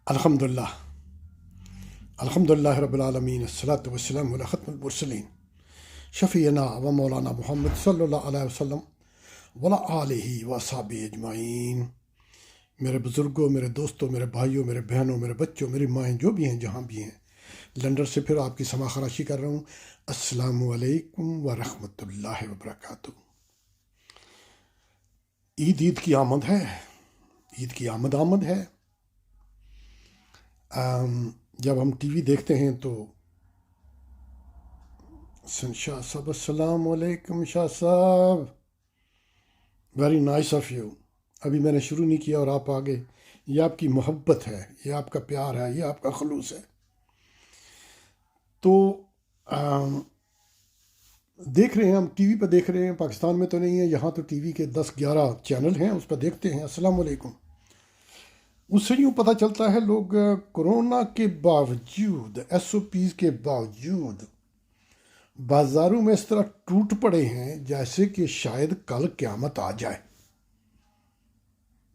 الحمدللہ الحمدللہ رب العالمین الصلاۃ والسلام علی ختم المرسلین شفیعنا و مولانا محمد صلی اللہ علیہ وسلم ولا آلہ و صحابہ اجمعین۔ میرے بزرگوں، میرے دوستوں، میرے بھائیوں، میرے بہنوں، میرے بچوں، میری مائیں جو بھی ہیں جہاں بھی ہیں، لندن سے پھر آپ کی سما خراشی کر رہا ہوں۔ السلام علیکم ورحمۃ اللہ وبرکاتہ۔ عید کی آمد ہے، عید کی آمد ہے۔ جب ہم ٹی وی دیکھتے ہیں تو شاہ صاحب، السلام علیکم شاہ صاحب، ویری نائس آف یو۔ ابھی میں نے شروع نہیں کیا اور آپ آگے۔ یہ آپ کی محبت ہے، یہ آپ کا پیار ہے، یہ آپ کا خلوص ہے۔ تو دیکھ رہے ہیں، ہم ٹی وی پہ دیکھ رہے ہیں، پاکستان میں تو نہیں ہے، یہاں تو ٹی وی کے 10-11 چینل ہیں، اس پہ دیکھتے ہیں۔ السلام علیکم۔ اس سے یوں پتہ چلتا ہے لوگ کورونا کے باوجود، ایس او پیز کے باوجود بازاروں میں اس طرح ٹوٹ پڑے ہیں جیسے کہ شاید کل قیامت آ جائے،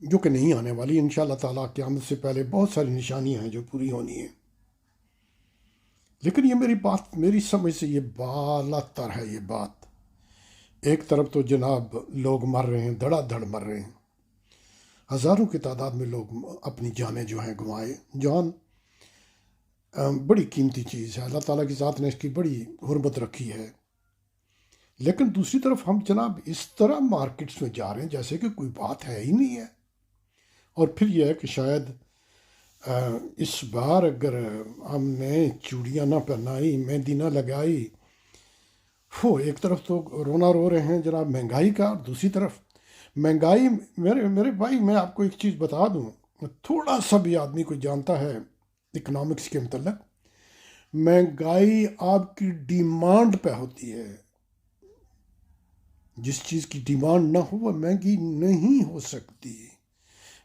جو کہ نہیں آنے والی انشاءاللہ تعالیٰ۔ قیامت سے پہلے بہت ساری نشانیاں ہیں جو پوری ہونی ہیں، لیکن یہ میری سمجھ سے یہ بالا تر ہے۔ یہ بات ایک طرف تو جناب لوگ مر رہے ہیں، دھڑا دھڑ مر رہے ہیں، ہزاروں کی تعداد میں لوگ اپنی جانیں جو ہیں گنوائے۔ جان بڑی قیمتی چیز ہے، اللہ تعالیٰ کی ذات نے اس کی بڑی حرمت رکھی ہے، لیکن دوسری طرف ہم جناب اس طرح مارکیٹس میں جا رہے ہیں جیسے کہ کوئی بات ہے ہی نہیں ہے۔ اور پھر یہ ہے کہ شاید اس بار اگر ہم نے چوڑیاں نہ پہنائی، مہندی نہ لگائی، ایک طرف تو رونا رو رہے ہیں جناب مہنگائی کا، اور دوسری طرف مہنگائی۔ میرے بھائی، میں آپ کو ایک چیز بتا دوں، تھوڑا سا بھی آدمی کو جانتا ہے اکنامکس کے متعلق، مہنگائی آپ کی ڈیمانڈ پہ ہوتی ہے۔ جس چیز کی ڈیمانڈ نہ ہو وہ مہنگی نہیں ہو سکتی،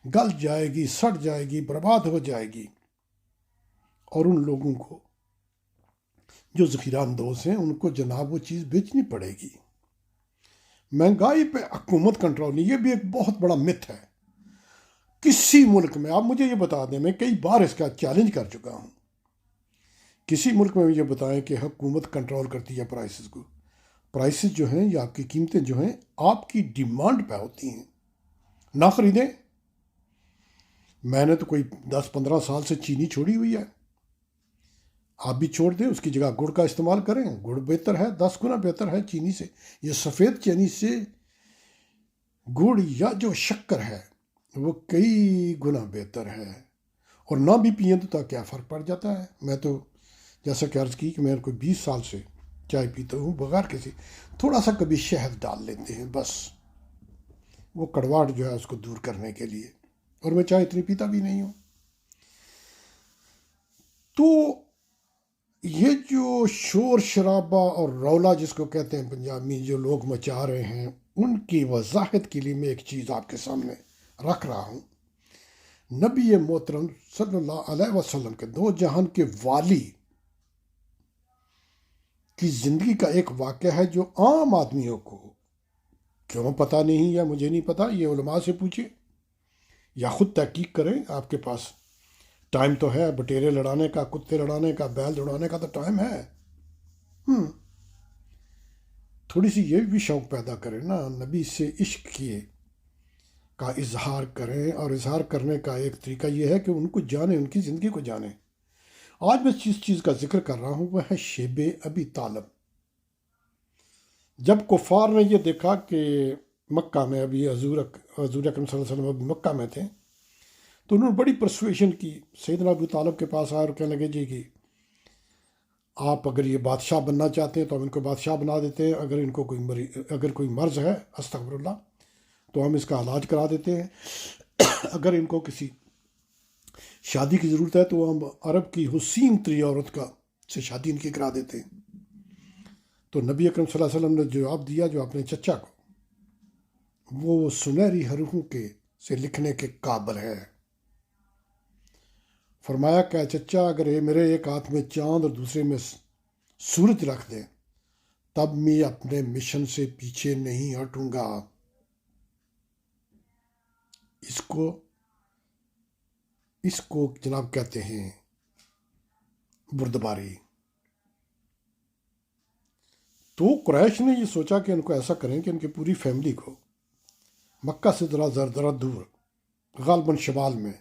گل جائے گی، سڑ جائے گی، برباد ہو جائے گی۔ اور ان لوگوں کو جو ذخیرہ اندوز ہیں ان کو جناب وہ چیز بیچنی پڑے گی۔ مہنگائی پہ حکومت کنٹرول نہیں، یہ بھی ایک بہت بڑا مت ہے کسی ملک میں۔ آپ مجھے یہ بتا دیں، میں کئی بار اس کا چیلنج کر چکا ہوں، کسی ملک میں یہ بتائیں کہ حکومت کنٹرول کرتی ہے پرائسز کو۔ پرائسز جو ہیں یا آپ کی قیمتیں جو ہیں آپ کی ڈیمانڈ پہ ہوتی ہیں، نہ خریدیں۔ میں نے تو کوئی 10-15 سال سے چینی چھوڑی ہوئی ہے، آپ بھی چھوڑ دیں، اس کی جگہ گڑ کا استعمال کریں۔ گڑ بہتر ہے، 10 گنا بہتر ہے چینی سے۔ یہ سفید چینی سے گڑ یا جو شکر ہے وہ کئی گنا بہتر ہے، اور نہ بھی پئیں تو کیا فرق پڑ جاتا ہے۔ میں تو جیسا کہ عرض کی کہ میں کوئی 20 سال سے چائے پیتا ہوں بغیر کسی، تھوڑا سا کبھی شہد ڈال لیتے ہیں بس، وہ کڑواہٹ جو ہے اس کو دور کرنے کے لیے، اور میں چائے اتنی پیتا بھی نہیں ہوں۔ تو یہ جو شور شرابہ اور رولا جس کو کہتے ہیں پنجاب میں، جو لوگ مچا رہے ہیں، ان کی وضاحت کے لیے میں ایک چیز آپ کے سامنے رکھ رہا ہوں۔ نبی محترم صلی اللہ علیہ وسلم کے دو جہان کے والی کی زندگی کا ایک واقعہ ہے جو عام آدمیوں کو کیوں پتہ نہیں، یا مجھے نہیں پتہ، یہ علماء سے پوچھیں یا خود تحقیق کریں۔ آپ کے پاس ٹائم تو ہے، بٹیرے لڑانے کا، کتے لڑانے کا، بیل لڑانے کا تو ٹائم ہے۔ تھوڑی سی یہ بھی شوق پیدا کریں نا، نبی سے عشق کیے کا اظہار کریں، اور اظہار کرنے کا ایک طریقہ یہ ہے کہ ان کو جانیں، ان کی زندگی کو جانیں۔ آج میں جس چیز کا ذکر کر رہا ہوں وہ ہے شیب ابی طالب۔ جب کفار نے یہ دیکھا کہ مکہ میں ابھی حضور اکرم صلی اللہ علیہ وسلم ابھی مکہ میں تھے، تو انہوں نے بڑی پرسویشن کی، سیدنا ابو طالب کے پاس آئے اور کہنے لگے جی کہ آپ اگر یہ بادشاہ بننا چاہتے ہیں تو ہم ان کو بادشاہ بنا دیتے ہیں، اگر کوئی مرض ہے استغفر اللہ تو ہم اس کا علاج کرا دیتے ہیں، اگر ان کو کسی شادی کی ضرورت ہے تو ہم عرب کی حسین تری عورت سے شادی ان کی کرا دیتے ہیں۔ تو نبی اکرم صلی اللہ علیہ وسلم نے جواب دیا جو اپنے چچا کو، وہ سنہری حروفوں سے لکھنے کے قابل ہے۔ فرمایا کہ چچا اگر میرے ایک ہاتھ میں چاند اور دوسرے میں سورج رکھ دیں تب میں اپنے مشن سے پیچھے نہیں ہٹوں گا۔ اس کو اس کو جناب کہتے ہیں بردباری۔ تو قریش نے یہ سوچا کہ ان کو ایسا کریں کہ ان کی پوری فیملی کو مکہ سے ذرا دور، غالباً شمال میں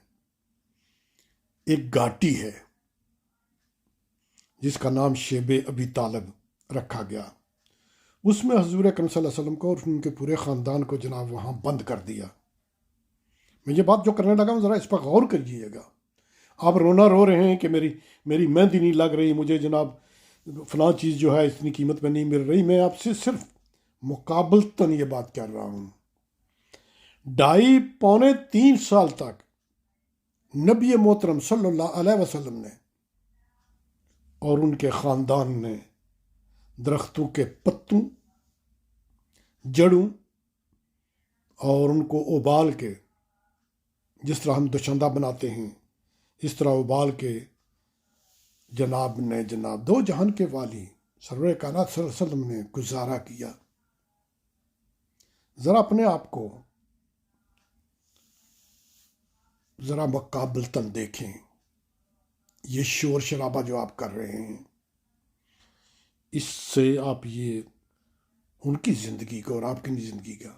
ایک گھاٹی ہے جس کا نام شیب ابی طالب رکھا گیا، اس میں حضور اکرم صلی اللہ علیہ وسلم کو اور ان کے پورے خاندان کو جناب وہاں بند کر دیا۔ میں یہ بات جو کرنے لگا ہوں ذرا اس پر غور کریے گا۔ آپ رونا رو رہے ہیں کہ میری مہندی نہیں لگ رہی، مجھے جناب فلاں چیز جو ہے اتنی قیمت میں نہیں مل رہی۔ میں آپ سے صرف مقابلتاً یہ بات کر رہا ہوں۔ 2.5-3 سال تک نبی محترم صلی اللہ علیہ وسلم نے اور ان کے خاندان نے درختوں کے پتوں، جڑوں اور ان کو ابال کے، جس طرح ہم دوشندہ بناتے ہیں اس طرح ابال کے جناب دو جہان کے والی سرور کائنات صلی اللہ علیہ وسلم نے گزارا کیا۔ ذرا اپنے آپ کو ذرا مقابلتاً دیکھیں۔ یہ شور شرابہ جو آپ کر رہے ہیں، اس سے آپ یہ ان کی زندگی کو اور آپ کی زندگی کا،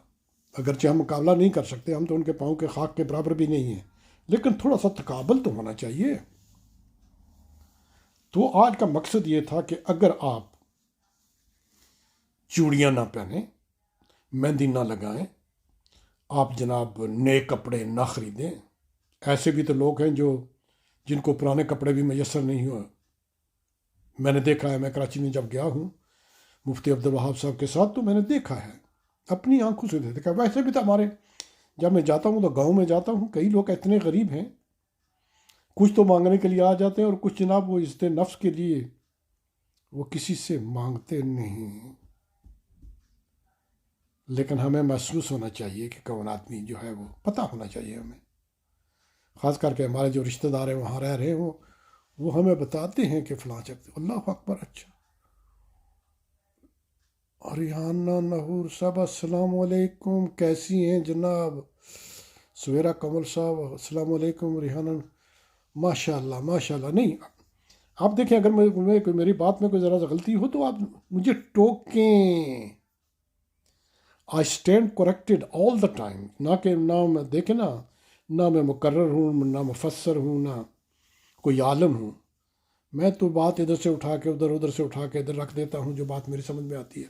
اگرچہ ہم مقابلہ نہیں کر سکتے، ہم تو ان کے پاؤں کے خاک کے برابر بھی نہیں ہیں، لیکن تھوڑا سا تقابل تو ہونا چاہیے۔ تو آج کا مقصد یہ تھا کہ اگر آپ چوڑیاں نہ پہنیں، مہندی نہ لگائیں، آپ جناب نئے کپڑے نہ خریدیں۔ ایسے بھی تو لوگ ہیں جن کو پرانے کپڑے بھی میسر نہیں ہوئے۔ میں نے دیکھا ہے، میں کراچی میں جب گیا ہوں مفتی عبدالوہاب صاحب کے ساتھ، تو میں نے دیکھا ہے، اپنی آنکھوں سے دیکھا۔ ویسے بھی تو ہمارے جب میں جاتا ہوں تو گاؤں میں جاتا ہوں، کئی لوگ اتنے غریب ہیں، کچھ تو مانگنے کے لیے آ جاتے ہیں اور کچھ جناب وہ عزت نفس کے لیے وہ کسی سے مانگتے نہیں۔ لیکن ہمیں محسوس ہونا چاہیے کہ کون آدمی جو ہے وہ پتہ ہونا چاہیے ہمیں، خاص کر کے ہمارے جو رشتہ دار ہیں وہاں رہ رہے ہیں، وہ ہمیں بتاتے ہیں کہ فلاں چکتے۔ اللہ اکبر۔ اچھا، ریحانہ نہور صاحب السلام علیکم، کیسی ہیں جناب؟ سویرا کمل صاحب السلام علیکم۔ ریحانہ ماشاء اللہ ماشاء اللہ۔ نہیں، آپ دیکھیں، اگر میری بات میں کوئی ذرا سا غلطی ہو تو آپ مجھے ٹوکیں۔ I stand corrected all the time, نہ میں دیکھیں نا، نہ میں مقرر ہوں، نہ مفسر ہوں، نہ کوئی عالم ہوں۔ میں تو بات ادھر سے اٹھا کے ادھر سے اٹھا کے ادھر رکھ دیتا ہوں جو بات میری سمجھ میں آتی ہے۔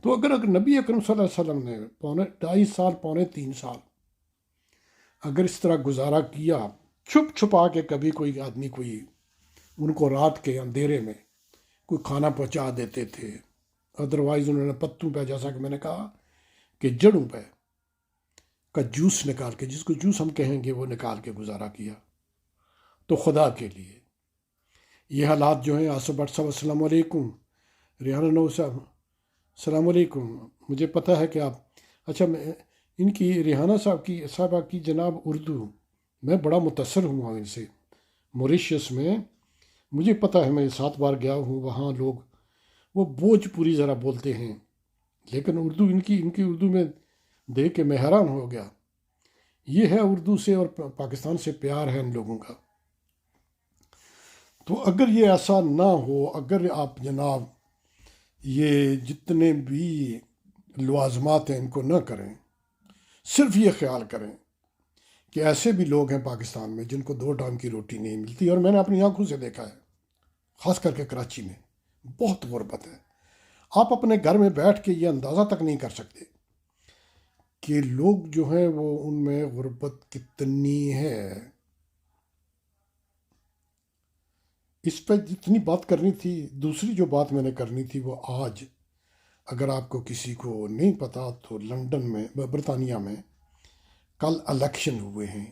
تو اگر نبی اکرم صلی اللہ علیہ وسلم نے 2.5-3 سال اگر اس طرح گزارا کیا، چھپ چھپا کے، کبھی کوئی آدمی کوئی ان کو رات کے اندھیرے میں کوئی کھانا پہنچا دیتے تھے، ادروائز انہوں نے پتوں پہ، جیسا کہ میں نے کہا کہ جڑوں پہ کا جوس نکال کے، جس کو جوس ہم کہیں گے، وہ نکال کے گزارا کیا۔ تو خدا کے لیے یہ حالات جو ہیں، آصف بٹ صاحب السلام علیکم، ریحانہ نو صاحب السلام علیکم۔ مجھے پتہ ہے کہ آپ، اچھا، میں ان کی ریحانہ صاحبہ کی جناب اردو میں بڑا متاثر ہوا ان سے۔ موریشیس میں مجھے پتہ ہے، میں 7 بار گیا ہوں وہاں، لوگ وہ بھوجپوری ذرا بولتے ہیں، لیکن اردو ان کی اردو میں دیکھ کے میں حیران ہو گیا۔ یہ ہے اردو سے اور پاکستان سے پیار ہے ان لوگوں کا۔ تو اگر یہ ایسا نہ ہو، اگر آپ جناب یہ جتنے بھی لوازمات ہیں ان کو نہ کریں، صرف یہ خیال کریں کہ ایسے بھی لوگ ہیں پاکستان میں جن کو 2 ٹائم کی روٹی نہیں ملتی، اور میں نے اپنی آنکھوں سے دیکھا ہے، خاص کر کے کراچی میں بہت غربت ہے۔ آپ اپنے گھر میں بیٹھ کے یہ اندازہ تک نہیں کر سکتے کہ لوگ جو ہیں وہ ان میں غربت کتنی ہے۔ اس پہ جتنی بات کرنی تھی، دوسری جو بات میں نے کرنی تھی وہ آج، اگر آپ کو کسی کو نہیں پتا تو لندن میں، برطانیہ میں کل الیکشن ہوئے ہیں۔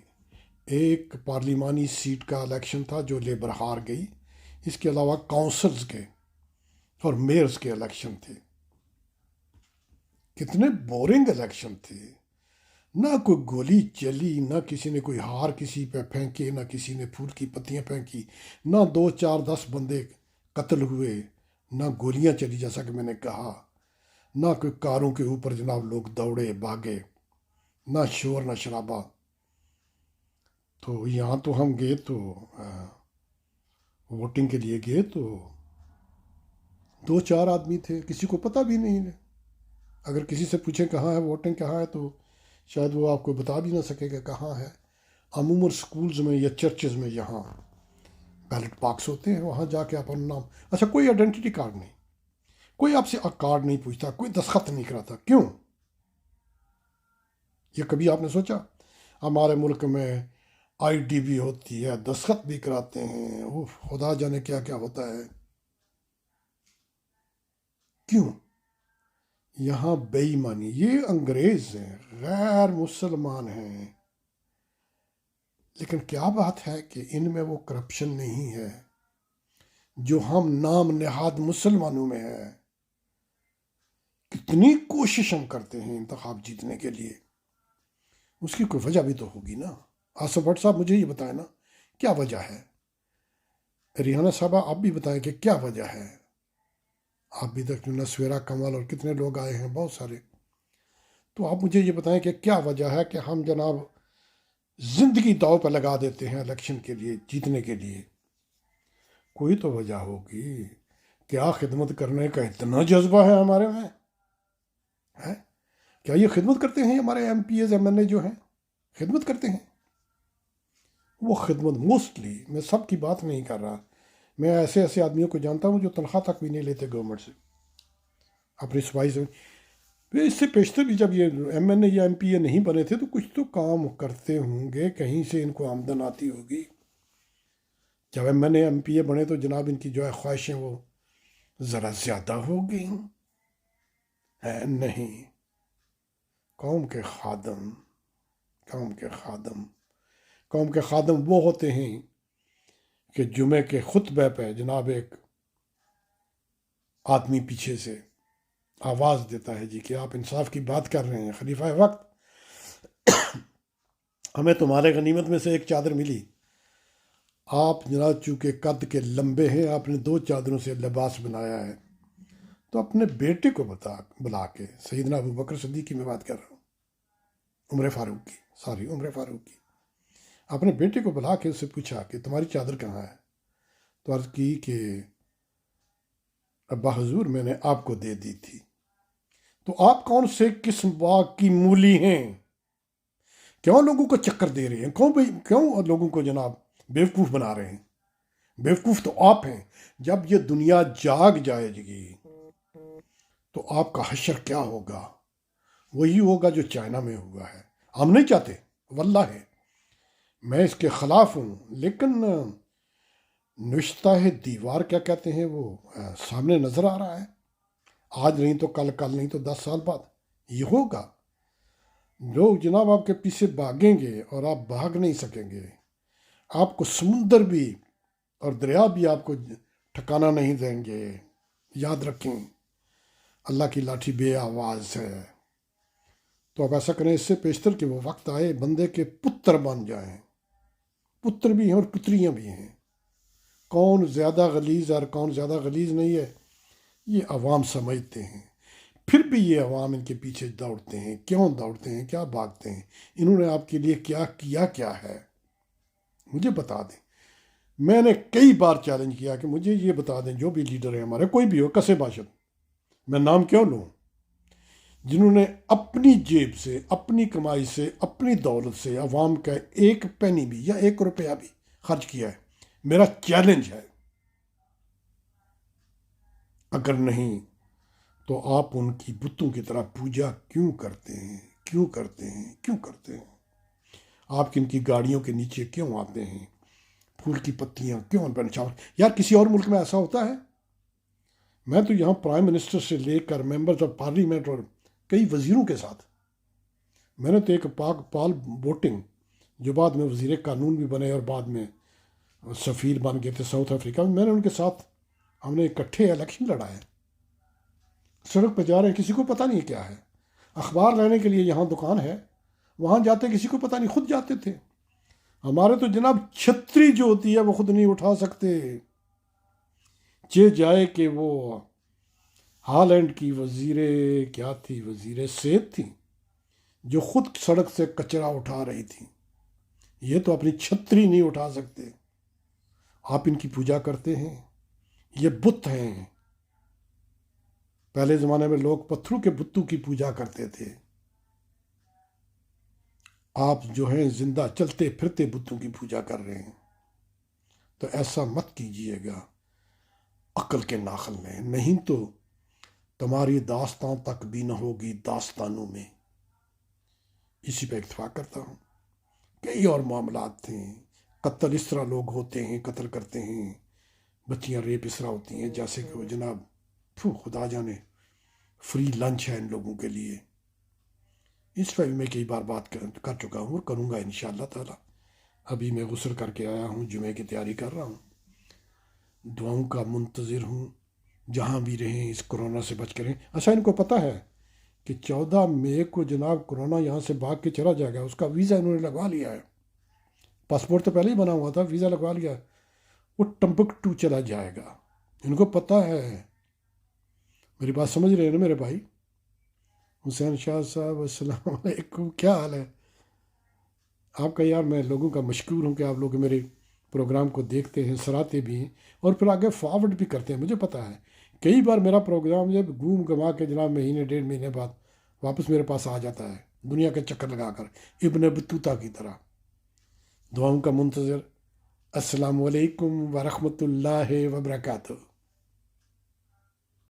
ایک پارلیمانی سیٹ کا الیکشن تھا جو لیبر ہار گئی، اس کے علاوہ کونسلز کے اور میئرز کے الیکشن تھے۔ کتنے بورنگ الیکشن تھے، نہ کوئی گولی چلی، نہ کسی نے کوئی ہار کسی پہ پھینکے، نہ کسی نے پھول کی پتیاں پھینکی، نہ 2 4 10 بندے قتل ہوئے، نہ گولیاں چلی جیسا کہ میں نے کہا، نہ کوئی کاروں کے اوپر جناب لوگ دوڑے بھاگے، نہ شور نہ شرابہ۔ تو یہاں تو ہم گئے تو ووٹنگ کے لیے گئے تو 2-4 آدمی تھے، کسی کو پتہ بھی نہیں ہے۔ اگر کسی سے پوچھیں کہاں ہے ووٹنگ کہاں ہے تو شاید وہ آپ کو بتا بھی نہ سکے کہ کہاں ہے۔ عموماً سکولز میں یا چرچز میں یہاں بیلٹ باکس ہوتے ہیں، وہاں جا کے اپنا نام، اچھا کوئی آئیڈینٹی کارڈ نہیں، کوئی آپ سے کارڈ نہیں پوچھتا، کوئی دستخط نہیں کراتا، کیوں؟ یہ کبھی آپ نے سوچا؟ ہمارے ملک میں آئی ڈی بھی ہوتی ہے، دستخط بھی کراتے ہیں، اوف خدا جانے کیا کیا ہوتا ہے، کیوں؟ یہاں بے ایمانی، یہ انگریز ہیں، غیر مسلمان ہیں، لیکن کیا بات ہے کہ ان میں وہ کرپشن نہیں ہے جو ہم نام نہاد مسلمانوں میں ہے۔ کتنی کوشش ہم کرتے ہیں انتخاب جیتنے کے لیے، اس کی کوئی وجہ بھی تو ہوگی نا۔ آصف بھٹ صاحب مجھے یہ بتائیں نا کیا وجہ ہے، ریحانہ صاحبہ آپ بھی بتائیں کہ کیا وجہ ہے۔ آپ بھی تک نسویرا کمال اور کتنے لوگ آئے ہیں، بہت سارے، تو آپ مجھے یہ بتائیں کہ کیا وجہ ہے کہ ہم جناب زندگی داؤ پہ لگا دیتے ہیں الیکشن کے لیے، جیتنے کے لیے؟ کوئی تو وجہ ہوگی۔ کیا خدمت کرنے کا اتنا جذبہ ہے ہمارے میں ہے؟ کیا یہ خدمت کرتے ہیں ہمارے MPs M N A جو ہیں، خدمت کرتے ہیں؟ وہ خدمت موسٹلی، میں سب کی بات نہیں کر رہا، میں ایسے ایسے آدمیوں کو جانتا ہوں جو تنخواہ تک بھی نہیں لیتے گورنمنٹ سے، اپنی صفائی سے۔ اس سے پیشتر بھی جب یہ ایم این اے یا ایم پی اے نہیں بنے تھے تو کچھ تو کام کرتے ہوں گے، کہیں سے ان کو آمدن آتی ہوگی۔ جب M N A M P A بنے تو جناب ان کی جو ہے خواہشیں وہ ذرا زیادہ ہو گئی ہے نہیں۔ قوم کے خادم، قوم کے خادم، قوم کے خادم وہ ہوتے ہیں کہ جمعے کے خطبے پہ جناب ایک آدمی پیچھے سے آواز دیتا ہے جی کہ آپ انصاف کی بات کر رہے ہیں خلیفہ وقت، ہمیں تمہارے غنیمت میں سے ایک چادر ملی، آپ جناب چونکہ قد کے لمبے ہیں، آپ نے 2 چادروں سے لباس بنایا ہے، تو اپنے بیٹے کو بلا کے، سیدنا ابو بکر صدیق کی میں بات کر رہا ہوں، عمر فاروق کی، اپنے بیٹے کو بلا کے اس سے پوچھا کہ تمہاری چادر کہاں ہے؟ تو عرض کی کہ ابا حضور میں نے آپ کو دے دی تھی۔ تو آپ کون سے قسم باغ کی مولی ہیں؟ کیوں لوگوں کو چکر دے رہے ہیں؟ کیوں لوگوں کو جناب بیوقوف بنا رہے ہیں؟ بیوقوف تو آپ ہیں۔ جب یہ دنیا جاگ جائے گی تو آپ کا حشر کیا ہوگا؟ وہی ہوگا جو چائنا میں ہوا ہے۔ ہم نہیں چاہتے، واللہ ہے، میں اس کے خلاف ہوں، لیکن نشتہ دیوار کیا کہتے ہیں وہ سامنے نظر آ رہا ہے، آج نہیں تو کل، کل نہیں تو 10 سال بعد یہ ہوگا۔ لوگ جناب آپ کے پیچھے بھاگیں گے اور آپ بھاگ نہیں سکیں گے، آپ کو سمندر بھی اور دریا بھی آپ کو ٹھکانا نہیں دیں گے۔ یاد رکھیں اللہ کی لاٹھی بے آواز ہے۔ تو آپ ایسا کریں، اس سے پیشتر کہ وہ وقت آئے بندے کے پتر بن جائیں، پتر بھی ہیں اور پتریاں بھی ہیں۔ کون زیادہ غلیظ اور کون زیادہ غلیظ نہیں ہے یہ عوام سمجھتے ہیں، پھر بھی یہ عوام ان کے پیچھے دوڑتے ہیں۔ کیوں دوڑتے ہیں؟ کیا بھاگتے ہیں؟ انہوں نے آپ کے لیے کیا ہے؟ مجھے بتا دیں۔ میں نے کئی بار چیلنج کیا کہ مجھے یہ بتا دیں، جو بھی لیڈر ہیں ہمارے، کوئی بھی ہو، کسے باشد، میں نام کیوں لوں، جنہوں نے اپنی جیب سے، اپنی کمائی سے، اپنی دولت سے عوام کا 1 پینی بھی یا 1 روپیہ بھی خرچ کیا ہے۔ میرا چیلنج ہے، اگر نہیں تو آپ ان کی بتوں کی طرح پوجا کیوں کرتے ہیں؟ آپ ان کی گاڑیوں کے نیچے کیوں آتے ہیں؟ پھول کی پتیاں کیوں بنچاؤ؟ یار کسی اور ملک میں ایسا ہوتا ہے؟ میں تو یہاں پرائم منسٹر سے لے کر ممبرز آف پارلیمنٹ اور کئی وزیروں کے ساتھ، میں نے تو ایک پاک پال بوٹنگ جو بعد میں وزیر قانون بھی بنے اور بعد میں سفیر بن گئے تھے ساؤتھ افریقہ میں نے ان کے ساتھ، ہم نے اکٹھے الیکشن لڑا ہے۔ سڑک پہ جا رہے ہیں، کسی کو پتہ نہیں کیا ہے، اخبار لینے کے لیے یہاں دکان ہے، وہاں جاتے کسی کو پتہ نہیں، خود جاتے تھے۔ ہمارے تو جناب چھتری جو ہوتی ہے وہ خود نہیں اٹھا سکتے، جائے کہ وہ ہالینڈ کی وزیر صحت تھی جو خود سڑک سے کچرا اٹھا رہی تھی۔ یہ تو اپنی چھتری نہیں اٹھا سکتے، آپ ان کی پوجا کرتے ہیں، یہ بت ہیں۔ پہلے زمانے میں لوگ پتھروں کے بتوں کی پوجا کرتے تھے، آپ جو ہیں زندہ چلتے پھرتے بتوں کی پوجا کر رہے ہیں، تو ایسا مت کیجیے گا عقل کے ناخن میں، نہیں تو تمہاری داستان تک بھی نہ ہوگی داستانوں میں۔ اسی پہ اتفاق کرتا ہوں۔ کئی اور معاملات تھے، قتل اس طرح لوگ ہوتے ہیں، قتل کرتے ہیں، بچیاں ریپ اس طرح ہوتی ہیں جیسے کہ وہ جناب خدا جانے فری لنچ ہے ان لوگوں کے لیے۔ اس پہ بھی میں کئی بار بات کر چکا ہوں اور کروں گا انشاءاللہ تعالی۔ ابھی میں غسل کر کے آیا ہوں، جمعے کی تیاری کر رہا ہوں، دعاؤں کا منتظر ہوں۔ جہاں بھی رہیں اس کرونا سے بچ کریں۔ اچھا، ان کو پتہ ہے کہ 14 مئی کو جناب کرونا یہاں سے بھاگ کے چلا جائے گا، اس کا ویزا انہوں نے لگوا لیا ہے۔ پاسپورٹ تو پہلے ہی بنا ہوا تھا، ویزا لگوا لیا ہے، وہ ٹمبکٹو چلا جائے گا۔ ان کو پتہ ہے۔ میری بات سمجھ رہے ہیں نا میرے بھائی؟ حسین شاہ صاحب السلام علیکم، کیا حال ہے آپ کا؟ یار میں لوگوں کا مشکور ہوں کہ آپ لوگ میرے پروگرام کو دیکھتے ہیں، سراتے بھی ہیں اور پھر آگے فارورڈ بھی کرتے ہیں۔ مجھے پتہ ہے کئی بار میرا پروگرام جب گھوم گما کے جناب مہینے 1.5 مہینے بعد واپس میرے پاس آ جاتا ہے، دنیا کے چکر لگا کر ابن بطوطہ کی طرح۔ دعاؤں کا منتظر۔ السلام علیکم ورحمۃ اللہ وبرکاتہ۔